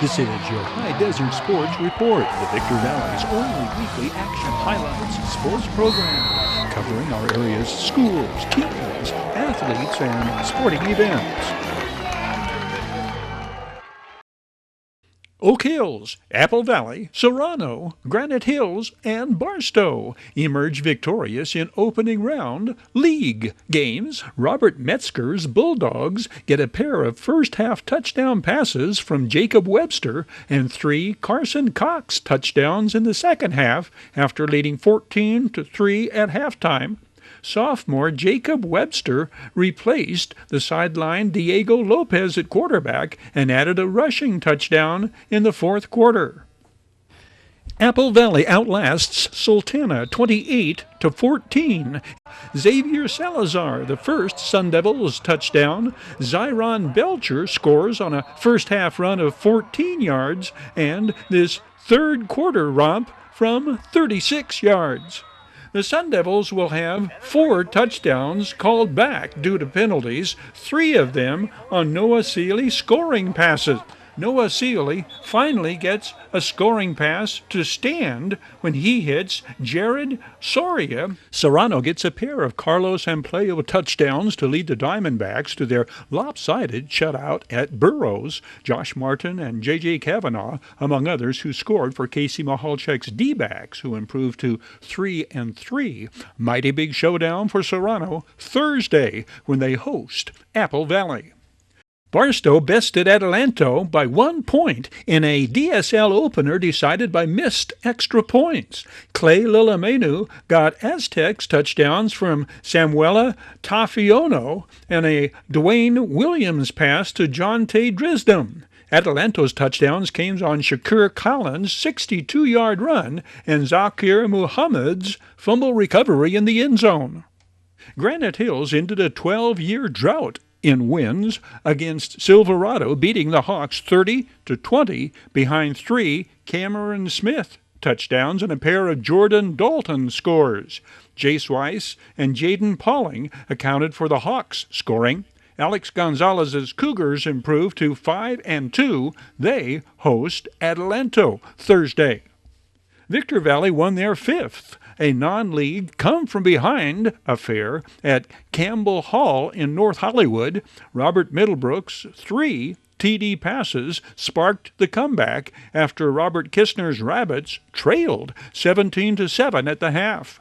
This is your Hdsr Sports Report, the Victor Valley's only weekly action highlights sports program, covering our area's schools, teams, athletes, and sporting events. Oak Hills, Apple Valley, Serrano, Granite Hills, and Barstow emerge victorious in opening round league games. Robert Metzger's Bulldogs get a pair of first-half touchdown passes from Jacob Webster and 3 Carson Cox touchdowns in the second half after leading 14-3 at halftime. Sophomore Jacob Webster replaced the sideline Diego Lopez at quarterback and added a rushing touchdown in the fourth quarter. Apple Valley outlasts Sultana 28-14. Xavier Salazar, the first Sun Devils touchdown. Zyron Belcher scores on a first-half run of 14 yards and this third quarter romp from 36 yards. The Sun Devils will have 4 touchdowns called back due to penalties, 3 of them on Noah Seeley scoring passes. Noah Seeley finally gets a scoring pass to stand when he hits Jared Soria. Serrano gets a pair of Carlos Amplio touchdowns to lead the Diamondbacks to their lopsided shutout at Burroughs. Josh Martin and J.J. Kavanaugh, among others, who scored for Casey Mahalchek's D-backs, who improved to 3-3. Mighty big showdown for Serrano Thursday when they host Apple Valley. Barstow bested Adelanto by 1 point in a DSL opener decided by missed extra points. Clay Lilamenu got Aztecs touchdowns from Samuela Tafiono and a Dwayne Williams pass to Jonte Drisdom. Adelanto's touchdowns came on Shakur Collins' 62-yard run and Zakir Muhammad's fumble recovery in the end zone. Granite Hills ended a 12-year drought in wins against Silverado, beating the Hawks 30-20 behind 3 Cameron Smith touchdowns and a pair of Jordan Dalton scores. Jace Weiss and Jaden Pauling accounted for the Hawks' scoring. Alex Gonzalez's Cougars improved to 5-2. They host Adelanto Thursday. Victor Valley won their 5th, a non-league come-from-behind affair at Campbell Hall in North Hollywood. Robert Middlebrook's 3 TD passes sparked the comeback after Robert Kistner's Rabbits trailed 17-7 at the half.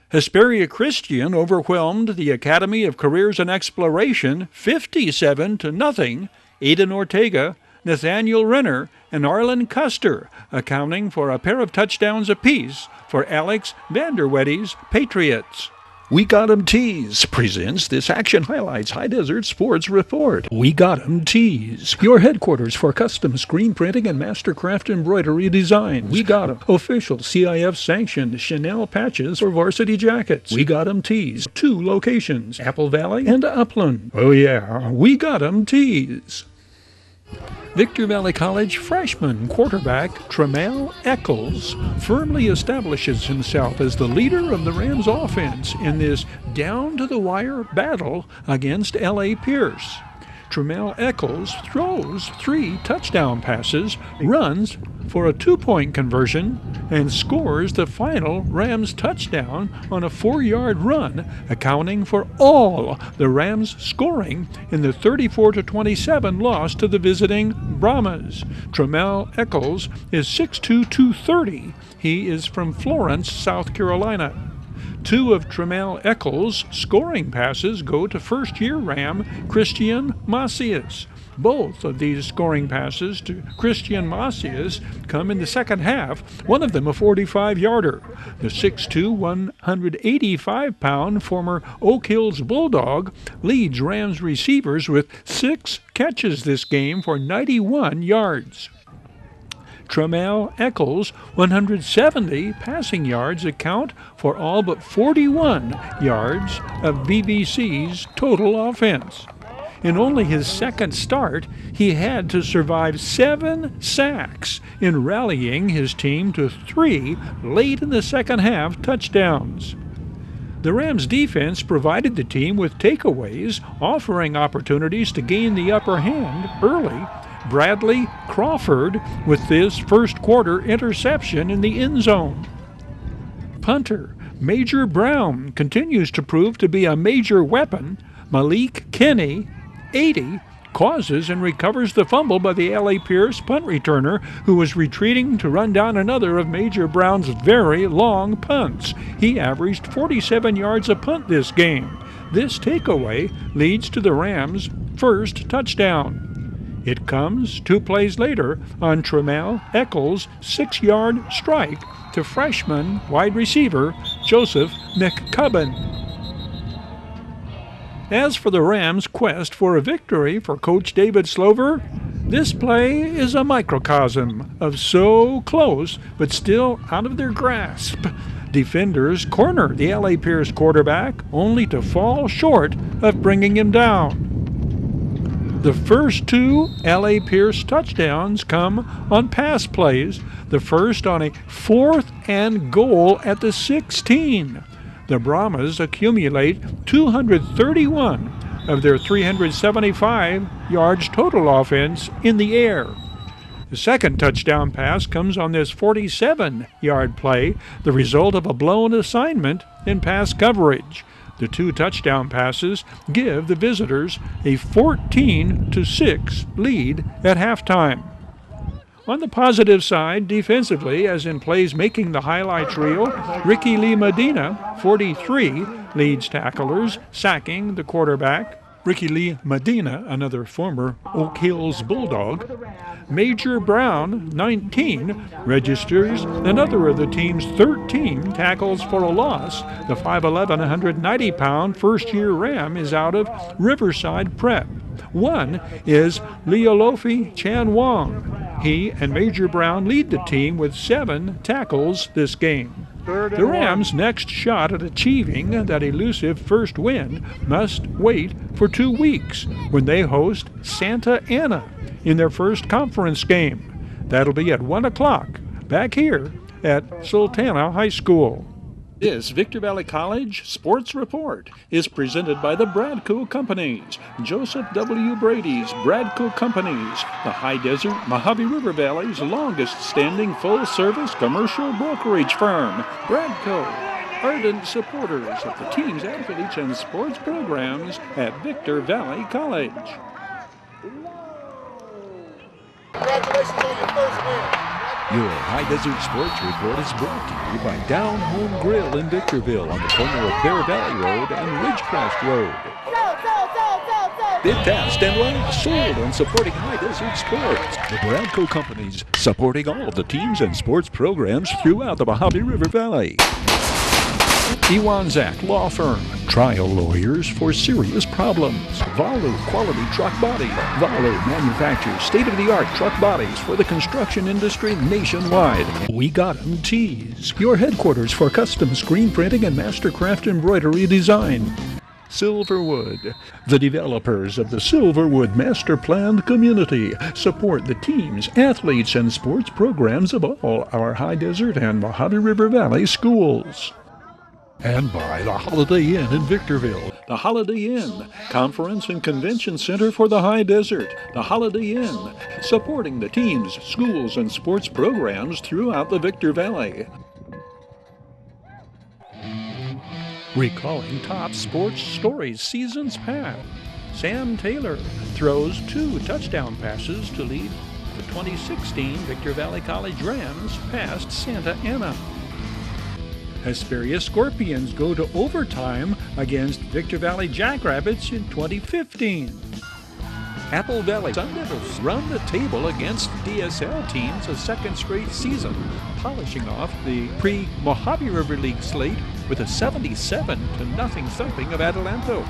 Hesperia Christian overwhelmed the Academy of Careers and Exploration 57-0. Aidan Ortega, Nathaniel Renner, and Arlen Custer, accounting for a pair of touchdowns apiece for Alex Vanderwetty's Patriots. We Got 'em Tees presents this Action Highlights Hdsr Sports Report. We Got 'em Tees, your headquarters for custom screen printing and mastercraft embroidery designs. We Got 'em official CIF-sanctioned Chanel patches for varsity jackets. We Got 'em Tees, 2 locations, Apple Valley and Upland. Oh yeah, We Got 'em Tees. Victor Valley College freshman quarterback Trammell Eccles firmly establishes himself as the leader of the Rams offense in this down-to-the-wire battle against L.A. Pierce. Trammell Eccles throws 3 touchdown passes, runs for a 2-point conversion, and scores the final Rams touchdown on a 4-yard run, accounting for all the Rams scoring in the 34-27 loss to the visiting Brahmas. Trammell Eccles is 6'2", 230. He is from Florence, South Carolina. 2 of Trammell Eccles' scoring passes go to first-year Ram Christian Macias. Both of these scoring passes to Christian Macias come in the second half, one of them a 45-yarder. The 6'2", 185-pound former Oak Hills Bulldog leads Rams receivers with 6 catches this game for 91 yards. Trammell Eccles' 170 passing yards account for all but 41 yards of VVC's total offense. In only his second start, he had to survive 7 sacks in rallying his team to 3 late in the second half touchdowns. The Rams' defense provided the team with takeaways, offering opportunities to gain the upper hand early. Bradley Crawford with his first quarter interception in the end zone. Punter Major Brown continues to prove to be a major weapon. Malik Kenny, 80, causes and recovers the fumble by the L.A. Pierce punt returner, who was retreating to run down another of Major Brown's very long punts. He averaged 47 yards a punt this game. This takeaway leads to the Rams' first touchdown. It comes 2 plays later on Tremel Eccles' 6-yard strike to freshman wide receiver Joseph McCubbin. As for the Rams' quest for a victory for Coach David Slover, this play is a microcosm of so close but still out of their grasp. Defenders corner the L.A. Pierce quarterback only to fall short of bringing him down. The first 2 L.A. Pierce touchdowns come on pass plays, the first on a 4th and goal at the 16. The Brahmas accumulate 231 of their 375 yards total offense in the air. The second touchdown pass comes on this 47-yard play, the result of a blown assignment in pass coverage. The 2 touchdown passes give the visitors a 14-6 lead at halftime. On the positive side, defensively, as in plays making the highlights reel, Ricky Lee Medina, 43, leads tacklers, sacking the quarterback. Ricky Lee Medina, another former Oak Hills Bulldog. Major Brown, 19, registers another of the team's 13 tackles for a loss. The 5'11", 190-pound first-year Ram is out of Riverside Prep. One is Leolofi Chan Wong. He and Major Brown lead the team with 7 tackles this game. The Rams' next shot at achieving that elusive first win must wait for 2 weeks when they host Santa Ana in their first conference game. That'll be at 1 o'clock back here at Sultana High School. This Victor Valley College Sports Report is presented by the Bradco Companies, Joseph W. Brady's Bradco Companies, the High Desert Mojave River Valley's longest-standing full-service commercial brokerage firm. Bradco, ardent supporters of the team's athletes and sports programs at Victor Valley College. Congratulations on your first win. Your High Desert Sports Report is brought to you by Down Home Grill in Victorville on the corner of Bear Valley Road and Ridgecrest Road. Bid fast and last, sold on supporting High Desert Sports. The Bradco Companies, supporting all of the teams and sports programs throughout the Mojave River Valley. Iwanzak Law Firm, trial lawyers for serious problems. Valu Quality Truck Body. Valu manufactures state-of-the-art truck bodies for the construction industry nationwide. We Got 'em Tees, your headquarters for custom screen printing and mastercraft embroidery design. Silverwood, the developers of the Silverwood Master Planned Community, support the teams, athletes, and sports programs of all our High Desert and Mojave River Valley schools. And by the Holiday Inn in Victorville. The Holiday Inn, Conference and Convention Center for the High Desert. The Holiday Inn, supporting the teams, schools, and sports programs throughout the Victor Valley. Recalling top sports stories seasons past, Sam Taylor throws 2 touchdown passes to lead the 2016 Victor Valley College Rams past Santa Ana. Hesperia Scorpions go to overtime against Victor Valley Jackrabbits in 2015. Apple Valley Sun Devils run the table against DSL teams a second straight season, polishing off the pre-Mojave River League slate with a 77-0 thumping of Adelanto.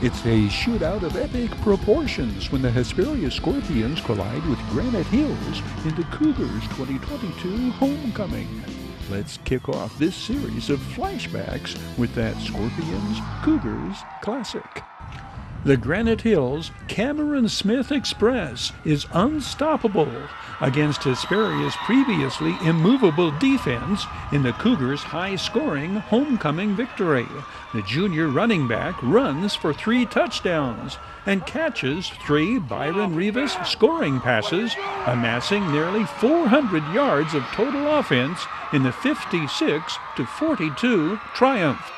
It's a shootout of epic proportions when the Hesperia Scorpions collide with Granite Hills in the Cougars' 2022 homecoming. Let's kick off this series of flashbacks with that Scorpions-Cougars classic. The Granite Hills Cameron Smith Express is unstoppable against Hesperia's previously immovable defense in the Cougars' high-scoring homecoming victory. The junior running back runs for 3 touchdowns and catches 3 Byron Rivas scoring passes, amassing nearly 400 yards of total offense in the 56-42 triumph.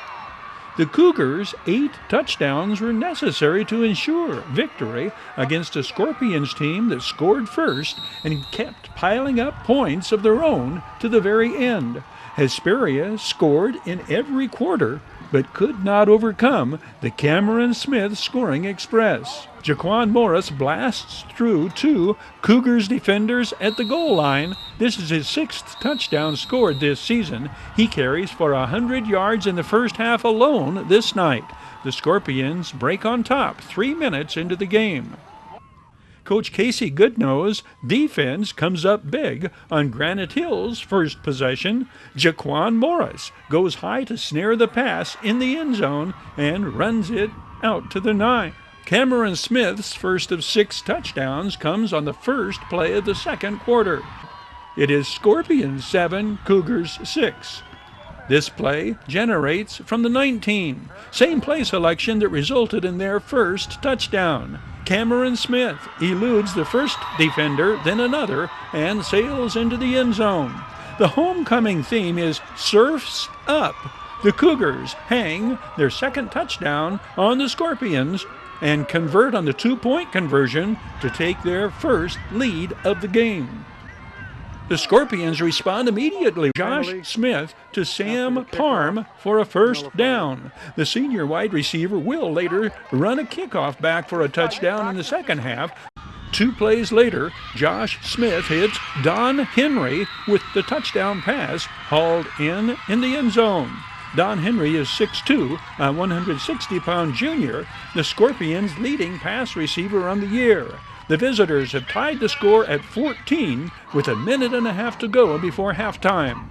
The Cougars' 8 touchdowns were necessary to ensure victory against a Scorpions team that scored first and kept piling up points of their own to the very end. Hesperia scored in every quarter, but could not overcome the Cameron Smith scoring express. Jaquan Morris blasts through 2 Cougars defenders at the goal line. This is his 6th touchdown scored this season. He carries for 100 yards in the first half alone this night. The Scorpions break on top 3 minutes into the game. Coach Casey Goodnose defense comes up big on Granite Hill's first possession. Jaquan Morris goes high to snare the pass in the end zone and runs it out to the 9. Cameron Smith's first of 6 touchdowns comes on the first play of the second quarter. It is Scorpions 7, Cougars 6. This play generates from the 19, same play selection that resulted in their first touchdown. Cameron Smith eludes the first defender, then another, and sails into the end zone. The homecoming theme is Surfs Up. The Cougars hang their second touchdown on the Scorpions and convert on the 2-point conversion to take their first lead of the game. The Scorpions respond immediately. Josh Smith to Sam Parm for a first down. The senior wide receiver will later run a kickoff back for a touchdown in the second half. 2 plays later, Josh Smith hits Don Henry with the touchdown pass hauled in the end zone. Don Henry is 6'2", a 160-pound junior, the Scorpions' leading pass receiver on the year. The visitors have tied the score at 14 with a minute and a half to go before halftime.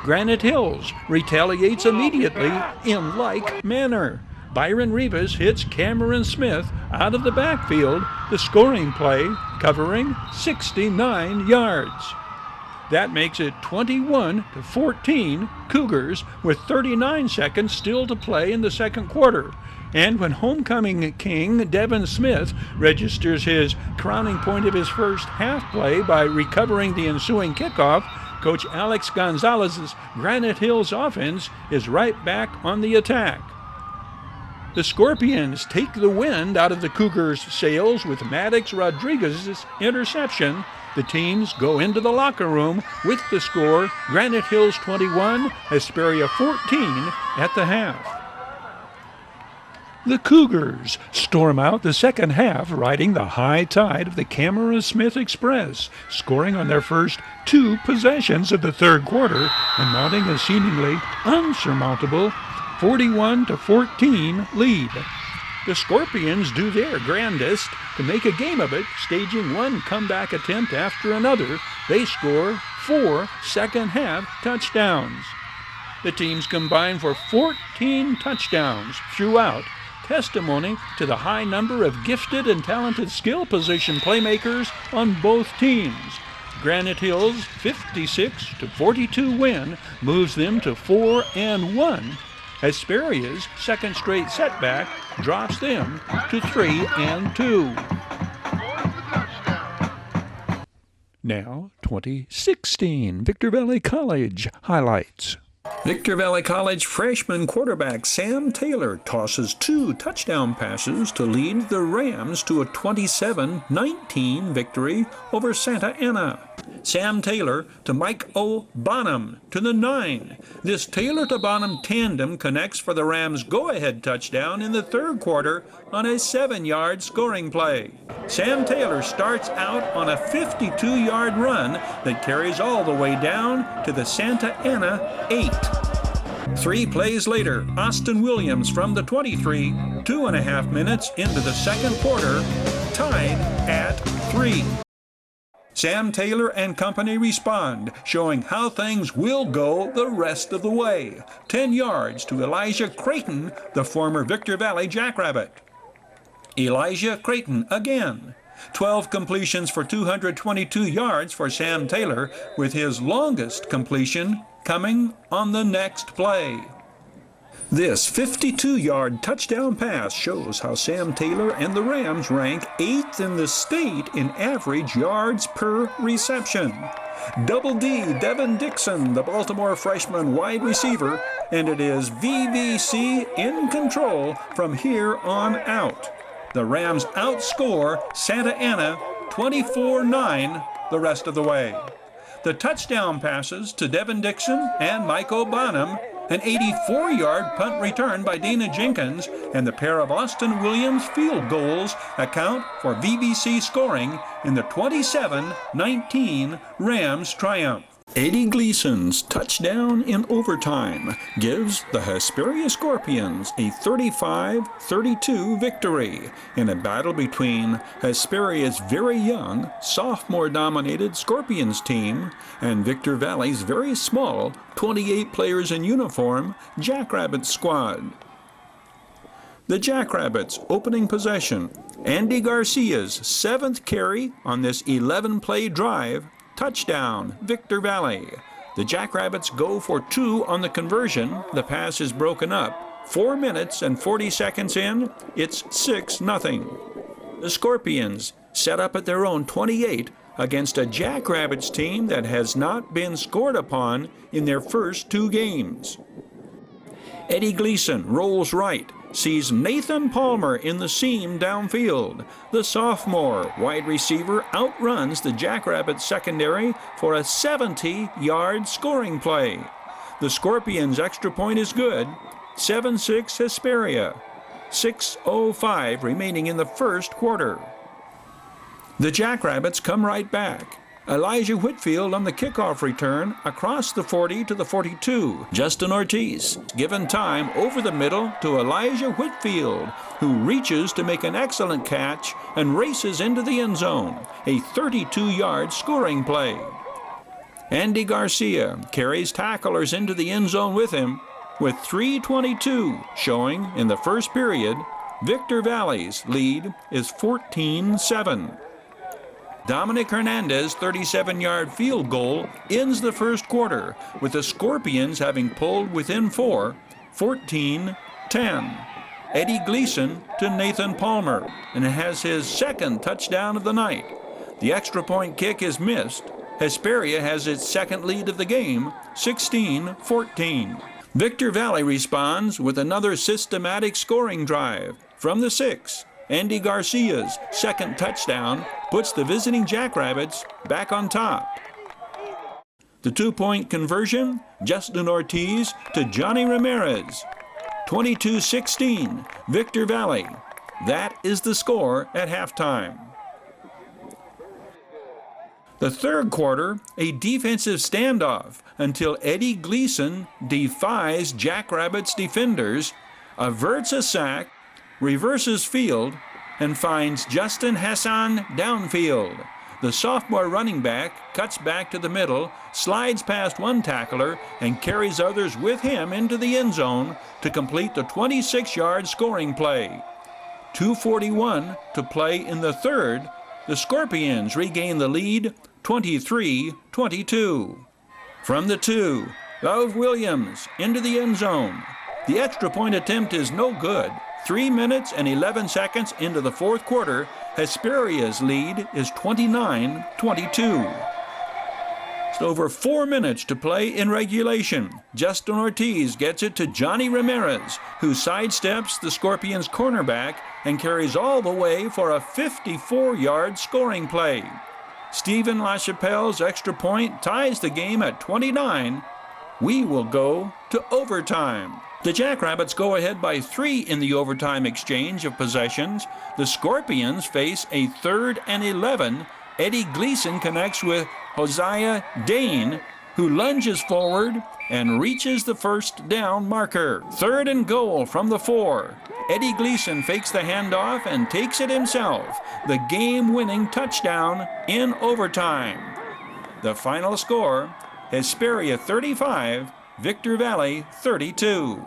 Granite Hills retaliates immediately in like manner. Byron Rivas hits Cameron Smith out of the backfield, the scoring play covering 69 yards. That makes it 21-14 Cougars with 39 seconds still to play in the second quarter. And when homecoming king Devin Smith registers his crowning point of his first half play by recovering the ensuing kickoff, Coach Alex Gonzalez's Granite Hills offense is right back on the attack. The Scorpions take the wind out of the Cougars' sails with Maddox Rodriguez's interception. The teams go into the locker room with the score Granite Hills 21, Hesperia 14 at the half. The Cougars storm out the second half, riding the high tide of the Cameron Smith Express, scoring on their first 2 possessions of the third quarter and mounting a seemingly unsurmountable 41-14 lead. The Scorpions do their grandest to make a game of it, staging one comeback attempt after another. They score 4 second-half touchdowns. The teams combine for 14 touchdowns throughout, testimony to the high number of gifted and talented skill position playmakers on both teams. Granite Hills' 56-42 win moves them to 4-1. Hesperia's second straight setback drops them to 3-2. Now, 2016 Victor Valley College highlights. Victor Valley College freshman quarterback Sam Taylor tosses 2 touchdown passes to lead the Rams to a 27-19 victory over Santa Ana. Sam Taylor to Mike O. Bonham to the 9. This Taylor to Bonham tandem connects for the Rams' go-ahead touchdown in the third quarter on a 7-yard scoring play. Sam Taylor starts out on a 52-yard run that carries all the way down to the Santa Ana 8. 3 plays later, Austin Williams from the 23, 2.5 minutes into the second quarter, tied at 3. Sam Taylor and company respond, showing how things will go the rest of the way. 10 yards to Elijah Creighton, the former Victor Valley Jackrabbit. Elijah Creighton again. 12 completions for 222 yards for Sam Taylor, with his longest completion coming on the next play. This 52-yard touchdown pass shows how Sam Taylor and the Rams rank 8th in the state in average yards per reception. Double D, Devin Dixon, the Baltimore freshman wide receiver, and it is VVC in control from here on out. The Rams outscore Santa Ana 24-9 the rest of the way. The touchdown passes to Devin Dixon and Mike O'Bonham, an 84-yard punt return by Dana Jenkins, and the pair of Austin Williams field goals account for VVC scoring in the 27-19 Rams triumph. Eddie Gleason's touchdown in overtime gives the Hesperia Scorpions a 35-32 victory in a battle between Hesperia's very young, sophomore-dominated Scorpions team and Victor Valley's very small, 28 players in uniform, Jackrabbits squad. The Jackrabbits opening possession. Andy Garcia's 7th carry on this 11-play drive. Touchdown, Victor Valley. The Jackrabbits go for 2 on the conversion. The pass is broken up. 4 minutes and 40 seconds in, it's 6-0. The Scorpions set up at their own 28 against a Jackrabbits team that has not been scored upon in their first 2 games. Eddie Gleason rolls right, sees Nathan Palmer in the seam downfield. The sophomore wide receiver outruns the Jackrabbits secondary for a 70-yard scoring play. The Scorpions' extra point is good. 7-6 Hesperia. 6:05 remaining in the first quarter. The Jackrabbits come right back. Elijah Whitfield on the kickoff return across the 40 to the 42. Justin Ortiz given time over the middle to Elijah Whitfield, who reaches to make an excellent catch and races into the end zone. A 32-yard scoring play. Andy Garcia carries tacklers into the end zone with him, with 3:22 showing in the first period. Victor Valley's lead is 14-7. Dominic Hernandez's 37-yard field goal ends the first quarter, with the Scorpions having pulled within 4, 14-10. Eddie Gleason to Nathan Palmer, and has his 2nd touchdown of the night. The extra point kick is missed. Hesperia has its 2nd lead of the game, 16-14. Victor Valley responds with another systematic scoring drive from the 6. Andy Garcia's 2nd touchdown puts the visiting Jackrabbits back on top. The 2-point conversion, Justin Ortiz to Johnny Ramirez. 22-16, Victor Valley. That is the score at halftime. The third quarter, a defensive standoff until Eddie Gleason defies Jackrabbits defenders, averts a sack, reverses field, and finds Justin Hassan downfield. The sophomore running back cuts back to the middle, slides past one tackler, and carries others with him into the end zone to complete the 26-yard scoring play. 2:41 to play in the third. The Scorpions regain the lead, 23-22. From the 2, Love Williams into the end zone. The extra point attempt is no good. 3 minutes and 11 seconds into the fourth quarter, Hesperia's lead is 29-22. It's over 4 minutes to play in regulation. Justin Ortiz gets it to Johnny Ramirez, who sidesteps the Scorpions' cornerback and carries all the way for a 54-yard scoring play. Stephen LaChapelle's extra point ties the game at 29. We will go to overtime. The Jackrabbits go ahead by 3 in the overtime exchange of possessions. The Scorpions face a 3rd and 11. Eddie Gleason connects with Hosea Dane, who lunges forward and reaches the first down marker. 3rd and goal from the 4. Eddie Gleason fakes the handoff and takes it himself. The game-winning touchdown in overtime. The final score, Hesperia 35, Victor Valley 32.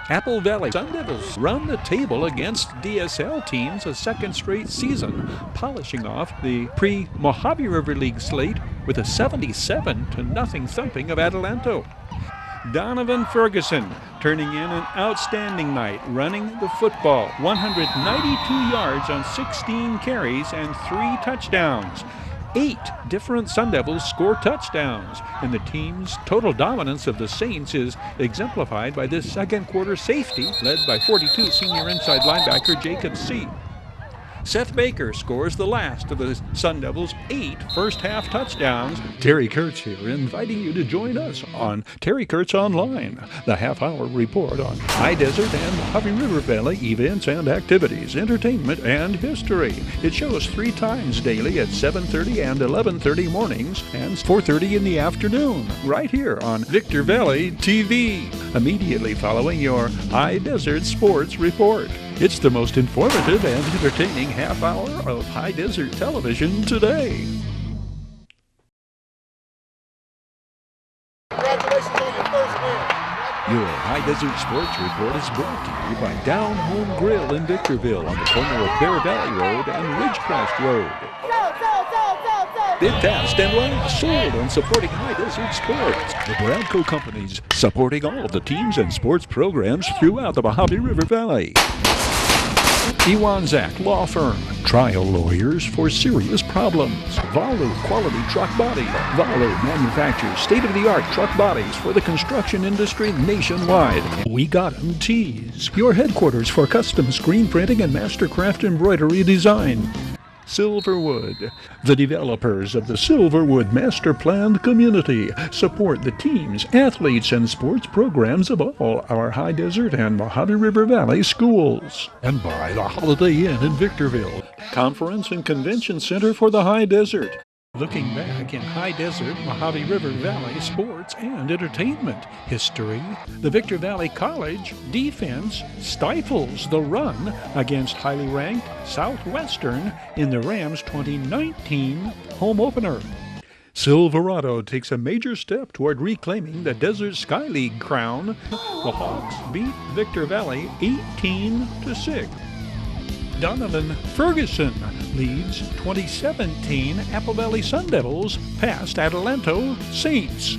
Apple Valley Sun Devils run the table against DSL teams a second straight season, polishing off the pre-Mojave River League slate with a 77-0 thumping of Adelanto. Donovan Ferguson turning in an outstanding night, running the football, 192 yards on 16 carries and 3 touchdowns. 8 different Sun Devils score touchdowns, and the team's total dominance of the Saints is exemplified by this second quarter safety led by 42 senior inside linebacker Jacob C. Seth Baker scores the last of the Sun Devils' 8 first-half touchdowns. Terry Kurtz here, inviting you to join us on Terry Kurtz Online, the half-hour report on high desert and Mojave River Valley events and activities, entertainment and history. It shows 3 times daily at 7:30 and 11:30 mornings and 4:30 in the afternoon, right here on Victor Valley TV, immediately following your High Desert Sports Report. It's the most informative and entertaining half hour of High Desert television today. Congratulations on your first win. Your High Desert Sports Report is brought to you by Down Home Grill in Victorville on the corner of Bear Valley Road and Ridgecrest Road. Bid fast and last, sold on supporting High Desert Sports. The Bradco Companies, supporting all of the teams and sports programs throughout the Mojave River Valley. Iwanzak Law Firm, trial lawyers for serious problems. Valu Quality Truck Body. Valu manufactures state-of-the-art truck bodies for the construction industry nationwide. We Got 'em Tees, your headquarters for custom screen printing and mastercraft embroidery design. Silverwood, the developers of the Silverwood Master Planned Community, support the teams, athletes, and sports programs of all our High Desert and Mojave River Valley schools. And by the Holiday Inn in Victorville, Conference and Convention Center for the High Desert. Looking back in High Desert, Mojave River Valley sports and entertainment history, the Victor Valley College defense stifles the run against highly ranked Southwestern in the Rams' 2019 home opener. Silverado takes a major step toward reclaiming the Desert Sky League crown. The Hawks beat Victor Valley 18-6. Donovan Ferguson leads 2017 Apple Valley Sun Devils past Adelanto Saints.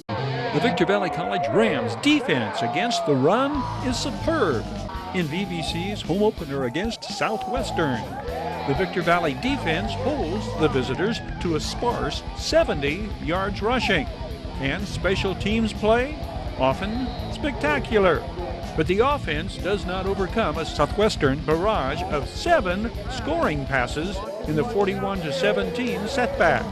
The Victor Valley College Rams defense against the run is superb in VVC's home opener against Southwestern. The Victor Valley defense holds the visitors to a sparse 70 yards rushing, and special teams play often spectacular. But the offense does not overcome a Southwestern barrage of 7 scoring passes in the 41-17 setback.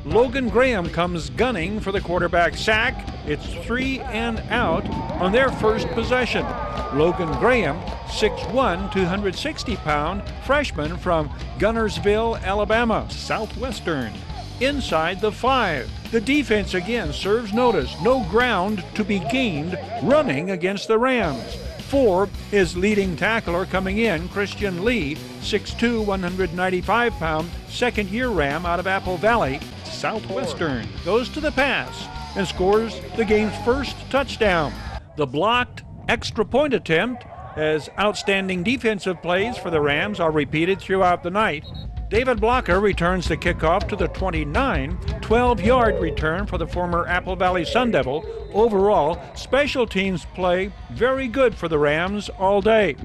Logan Graham comes gunning for the quarterback sack. It's 3 and out on their first possession. Logan Graham, 6'1", 260-pound freshman from Gunnersville, Alabama, Southwestern. Inside the 5. The defense again serves notice. No ground to be gained running against the Rams. 4 is leading tackler coming in, Christian Lee, 6'2", 195-pound, second-year Ram out of Apple Valley, Southwestern. Goes to the pass and scores the game's first touchdown. The blocked extra point attempt as outstanding defensive plays for the Rams are repeated throughout the night. David Blocker returns the kickoff to the 29, 12-yard return for the former Apple Valley Sun Devil. Overall, special teams play very good for the Rams all day.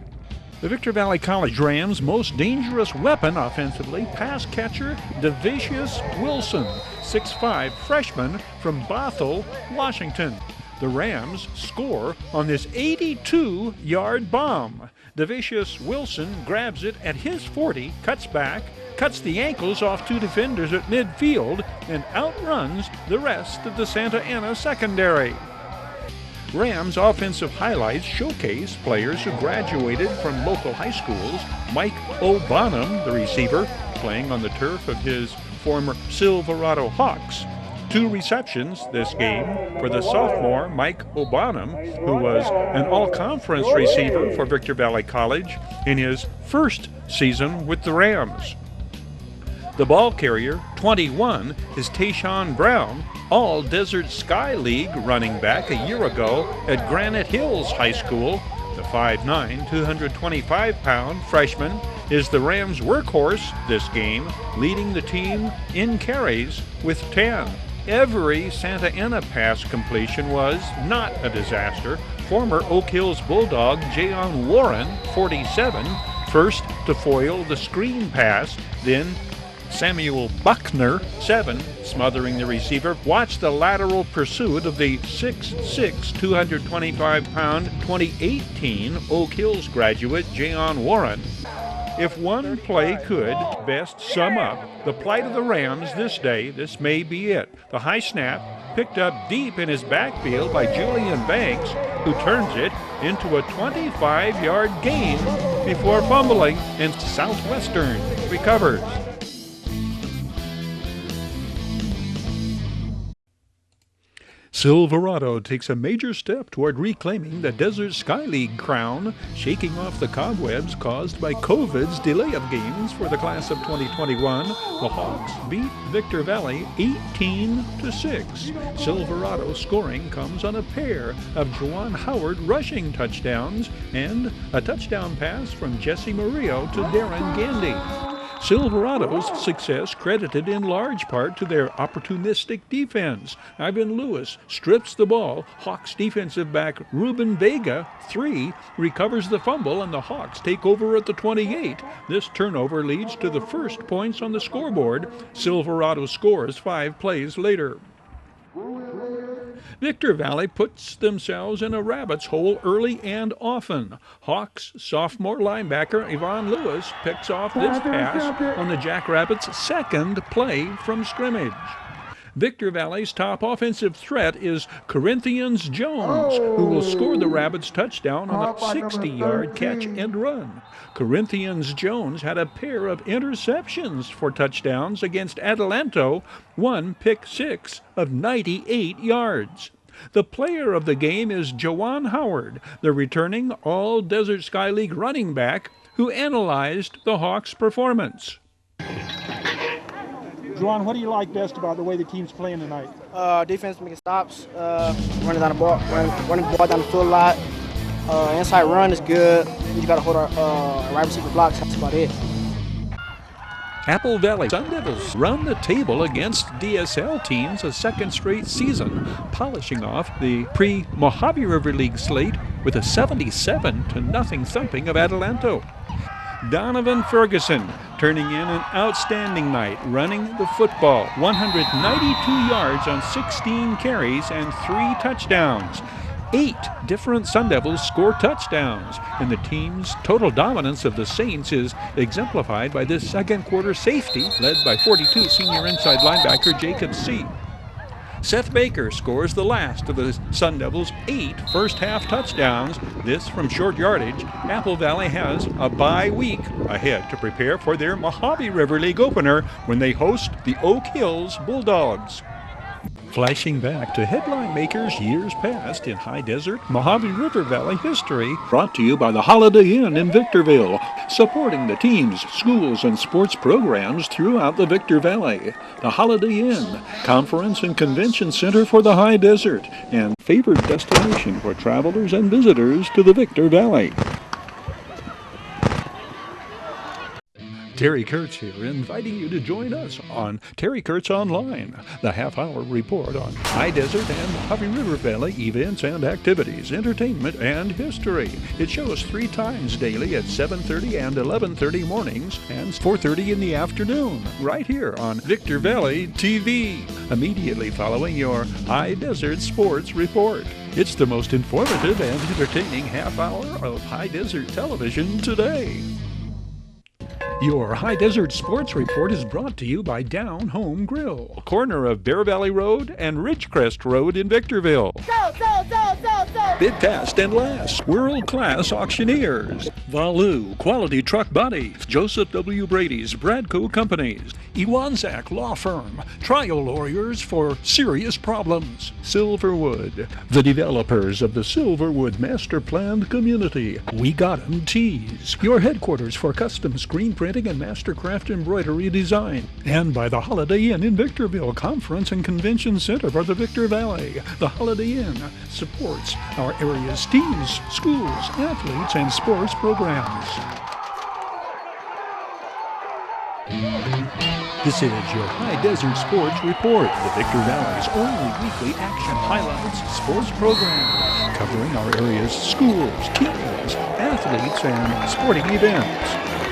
The Victor Valley College Rams' most dangerous weapon offensively, pass catcher Devicius Wilson, 6'5", freshman from Bothell, Washington. The Rams score on this 82-yard bomb. Devicius Wilson grabs it at his 40, cuts back, cuts the ankles off 2 defenders at midfield, and outruns the rest of the Santa Ana secondary. Rams offensive highlights showcase players who graduated from local high schools. Mike O'Bonham, the receiver, playing on the turf of his former Silverado Hawks. 2 receptions this game for the sophomore Mike O'Bonham, who was an all-conference receiver for Victor Valley College in his first season with the Rams. The ball carrier, 21, is Tayshawn Brown, all Desert Sky League running back a year ago at Granite Hills High School. The 5'9", 225-pound freshman is the Rams' workhorse this game, leading the team in carries with 10. Every Santa Ana pass completion was not a disaster. Former Oak Hills Bulldog Jayon Warren, 47, first to foil the screen pass, then Samuel Buckner, 7, smothering the receiver, watched the lateral pursuit of the 6'6", 225-pound 2018 Oak Hills graduate Jayon Warren. If one play could best sum up the plight of the Rams this day, this may be it. The high snap picked up deep in his backfield by Julian Banks, who turns it into a 25-yard gain before fumbling, and Southwestern recovers. Silverado takes a major step toward reclaiming the Desert Sky League crown, shaking off the cobwebs caused by COVID's delay of games for the class of 2021. The Hawks beat Victor Valley 18-6. Silverado scoring comes on a pair of Juwan Howard rushing touchdowns and a touchdown pass from Jesse Murillo to Darren Gandy. Silverado's success credited in large part to their opportunistic defense. Ivan Lewis strips the ball. Hawks defensive back Ruben Vega, 3, recovers the fumble, and the Hawks take over at the 28. This turnover leads to the first points on the scoreboard. Silverado scores 5 plays later. Victor Valley puts themselves in a rabbit's hole early and often. Hawks sophomore linebacker Yvonne Lewis picks off this pass on the Jackrabbits' second play from scrimmage. Victor Valley's top offensive threat is Corinthians Jones, who will score the Rabbits' touchdown on a 60-yard catch and run. Corinthians Jones had a pair of interceptions for touchdowns against Adelanto, one pick six of 98 yards. The player of the game is Juwan Howard, the returning All-Desert Sky League running back, who analyzed the Hawks' performance. Juwan, what do you like best about the way the team's playing tonight? Defense making stops, running down the ball, running the ball down the field a lot. Inside run is good. You got to hold our wide receiver blocks. That's about it. Apple Valley Sun Devils run the table against DSL teams a second straight season, polishing off the pre-Mojave River League slate with a 77-0 thumping of Adelanto. Donovan Ferguson turning in an outstanding night, running the football, 192 yards on 16 carries and 3 touchdowns. 8 different Sun Devils score touchdowns, and the team's total dominance of the Saints is exemplified by this second quarter safety led by 42 senior inside linebacker Jacob C. Seth Baker scores the last of the Sun Devils' 8 first-half touchdowns. This from short yardage. Apple Valley has a bye week ahead to prepare for their Mojave River League opener when they host the Oak Hills Bulldogs. Flashing back to headline makers years past in high desert Mojave River Valley history, brought to you by the Holiday Inn in Victorville, supporting the teams, schools, and sports programs throughout the Victor Valley. The Holiday Inn, conference and convention center for the high desert, and favored destination for travelers and visitors to the Victor Valley. Terry Kurtz here, inviting you to join us on Terry Kurtz Online, the half-hour report on high desert and Mojave River Valley events and activities, entertainment, and history. It shows 3 times daily at 7:30 and 11:30 mornings and 4:30 in the afternoon, right here on Victor Valley TV, immediately following your High Desert Sports Report. It's the most informative and entertaining half-hour of high desert television today. Your High Desert Sports Report is brought to you by Down Home Grill, corner of Bear Valley Road and Ridgecrest Road in Victorville. Bid fast and last, world-class auctioneers. Valu, Quality Truck Bodies, Joseph W. Brady's Bradco Companies, Iwanzak Law Firm, trial lawyers for serious problems. Silverwood, the developers of the Silverwood Master Planned Community. We Got 'em Tees, your headquarters for custom screen print Wedding and Mastercraft Embroidery Design, and by the Holiday Inn in Victorville Conference and Convention Center for the Victor Valley. The Holiday Inn supports our area's teams, schools, athletes, and sports programs. This is your High Desert Sports Report, the Victor Valley's only weekly action highlights sports program, covering our area's schools, teams, athletes, and sporting events.